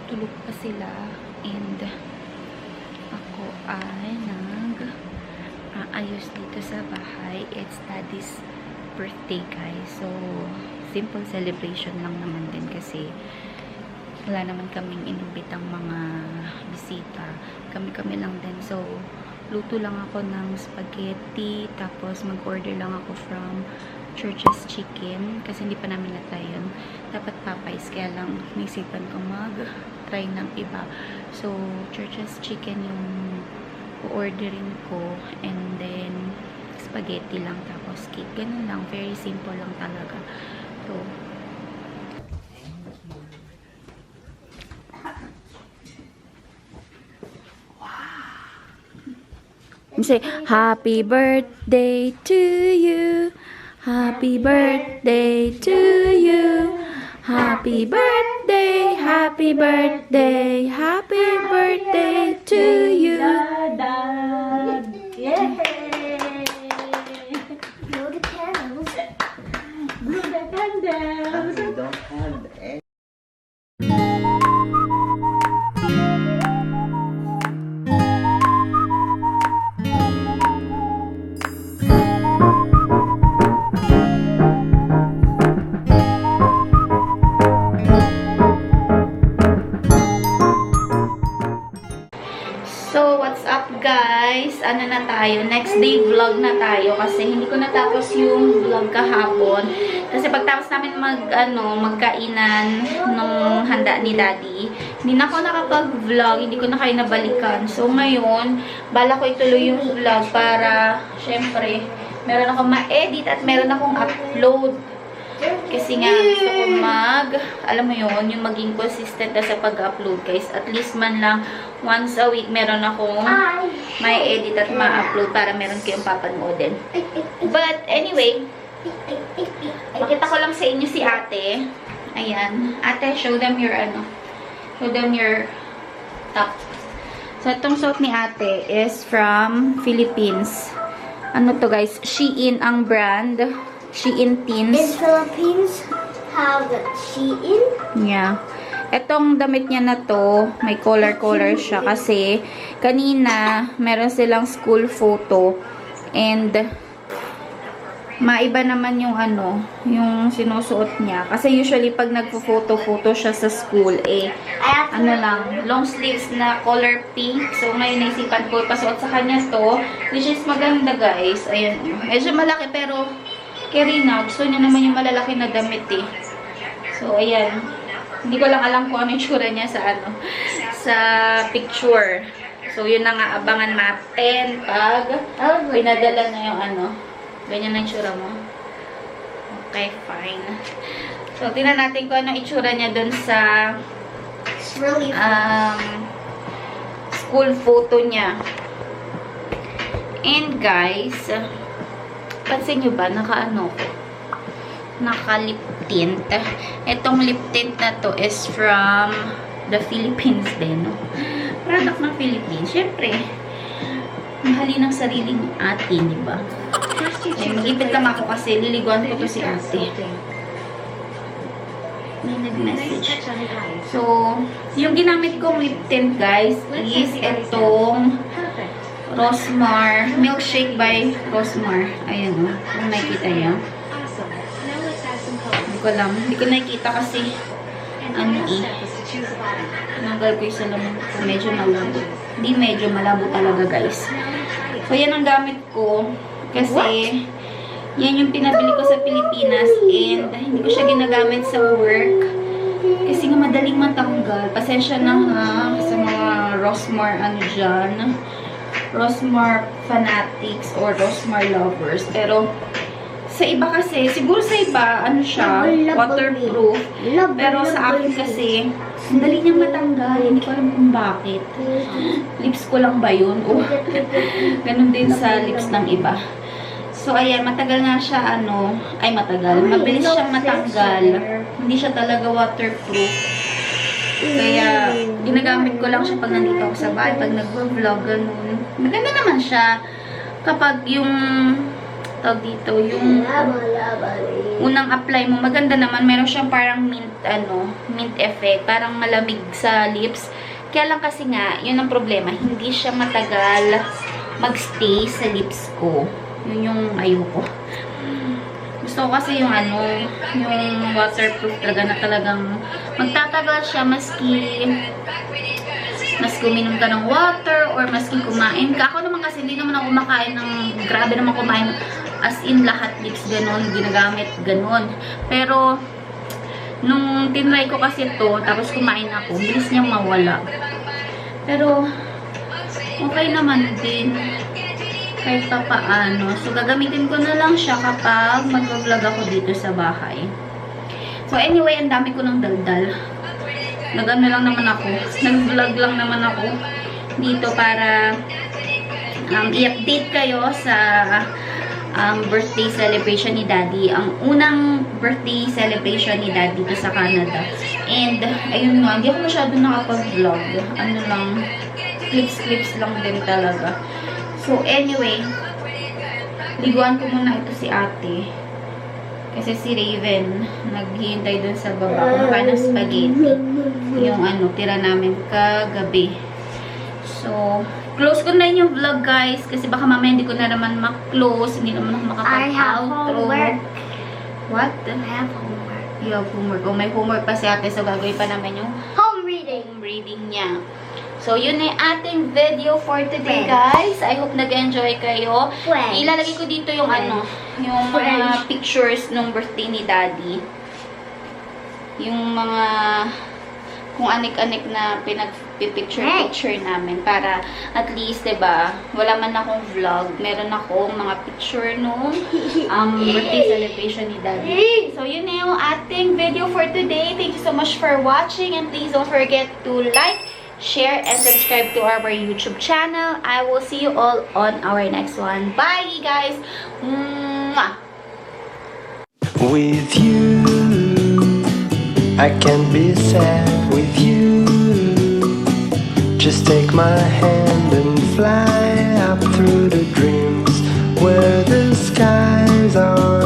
tulog pa sila and ako ay nag-aayos dito sa bahay. It's daddy's birthday, guys. So simple celebration lang naman din kasi wala naman kaming inumbitang mga bisita. Kami-kami lang din. So, luto lang ako ng spaghetti, tapos mag-order lang ako from Church's Chicken kasi hindi pa namin na-try yun. Dapat Popeyes, kaya lang naisipan ko mag-try ng iba. So, Church's Chicken yung orderin ko, and then spaghetti lang, tapos cake. Ganun lang. Very simple lang talaga. So, say, happy birthday to you. Happy birthday to you. Happy birthday, happy birthday, happy birthday to you. Yay! Blow the candles. Blow the candles. We don't have any. So, what's up guys? Ano na tayo? Next day vlog na tayo kasi hindi ko natapos yung vlog kahapon. Kasi pagtapos namin magkainan nung handa ni Daddy, hindi na ako nakapag-vlog, hindi ko na kayo nabalikan. So, ngayon, bala ko ituloy yung vlog para, syempre, meron akong ma-edit at meron akong upload. Kasi nga, gusto ko alam mo yun, yung maging consistent na sa pag-upload, guys. At least man lang, once a week, meron akong may edit at ma-upload para meron kayong papanoodin. But, anyway, makita ko lang sa inyo si ate. Ayan. Ate, show them your, show them your top. So, itong suot ni ate is from Philippines. Ano to, guys? Shein ang brand. Shein In Teens. Philippines, have Shein. Yeah. Etong damit niya na to, may color siya kasi kanina meron silang school photo and maiba naman yung yung sinusuot niya. Kasi usually pag nagpo-photo siya sa school, long sleeves na color pink. So ngayon naisipan ko pasuot sa kanya to, which is maganda guys. Ayan. Medyo malaki pero Karina, gusto niya naman yung malalaki na damit eh. So, ayan. Hindi ko lang alam kung ano yung tsura niya sa picture. So, yun na nga, abangan natin pag pinadala na yung ganyan na yung tsura mo. Okay, fine. So, tingnan natin kung ano yung tsura niya dun sa It's really school photo niya. And guys, pansin nyo ba, naka-lip tint. Itong lip tint na to is from the Philippines din. No? Product ng Philippines. Siyempre, mahalin ang sariling atin, di ba? Mag-ipit lang ako kasi liliguan ko to si ate. May nag-message. So, yung ginamit kong lip tint, guys, is itong Rosmar, Milkshake by Rosmar. Ayan o, kung nakikita niyo. Hindi ko nakikita kasi tanggal ko yung salamin ko. Medyo malabo. Hindi medyo malabo talaga guys. So yan ang gamit ko kasi yan yung pinabili ko sa Pilipinas and hindi ko siya ginagamit sa work kasi nga madaling matanggal. Pasensya na ha sa mga Rosmar dyan. Rosmar fanatics or Rosmar lovers. Pero, sa iba kasi, siguro sa iba, siya, waterproof. Pero sa akin kasi, dali niyang matanggal. Hindi ko alam kung bakit. Lips ko lang ba yun? O, ganun din sa lips ng iba. So, ayan, matagal nga siya, matagal. Mabilis siyang matanggal. Hindi siya talaga waterproof. Kaya, ginagamit ko lang siya pag nandito ako sa bahay, pag nag-vlog, ganun. Maganda naman siya kapag yung, tawag dito, yung unang apply mo, maganda naman. Meron siyang parang mint effect, parang malamig sa lips. Kaya lang kasi nga, yun ang problema, hindi siya matagal magstay sa lips ko. Yun yung ayoko. Gusto ko kasi yung ano, yung waterproof talaga na talagang magtatagal siya maski uminom ka ng water or maski kumain ka. Ako naman kasi hindi naman ako kumakain ng grabe naman kumain as in lahat lips ganon, ginagamit ganon. Pero nung tinry ko kasi to tapos kumain ako, bilis niyang mawala. Pero okay naman din kahit pa paano. So gagamitin ko na lang siya kapag mag-vlog ako dito sa bahay. So anyway, ang dami ko ng daldal. Nag-ano lang naman ako, nag-vlog lang naman ako dito para i-update kayo sa birthday celebration ni Daddy. Ang unang birthday celebration ni Daddy dito sa Canada. And, ayun nga, hindi ako masyado nakapag-vlog. Ano lang, clips lang din talaga. So, anyway, liguan ko muna ito si ate. Kasi si Raven, naghihintay dun sa baba. Kumakain ng spaghetti. Yung ano, tira namin kagabi. So, close ko na yung vlog, guys. Kasi baka mamaya hindi ko na naman ma-close. Hindi naman ako I have makapag-outro. homework. What? I have homework. You have homework. Oh, may homework pa si ate. So, gagawin pa namin yung Home reading. home reading niya. So, yun na yung ating video for today, Friends. guys. I hope nag-enjoy kayo. Friends. Ilalagay ko dito yung ano, yung mga pictures nung birthday ni Daddy. Yung mga kung anik-anik na pinag-picture namin para at least, 'di ba, wala man akong vlog, meron akong mga picture nung birthday celebration ni Daddy. So, yun na yung ating video for today. Thank you so much for watching and please don't forget to like, share, and subscribe to our YouTube channel. I will see you all on our next one. Bye, guys! Mwah! With you, I can't be sad with you. Just take my hand and fly up through the dreams where the skies are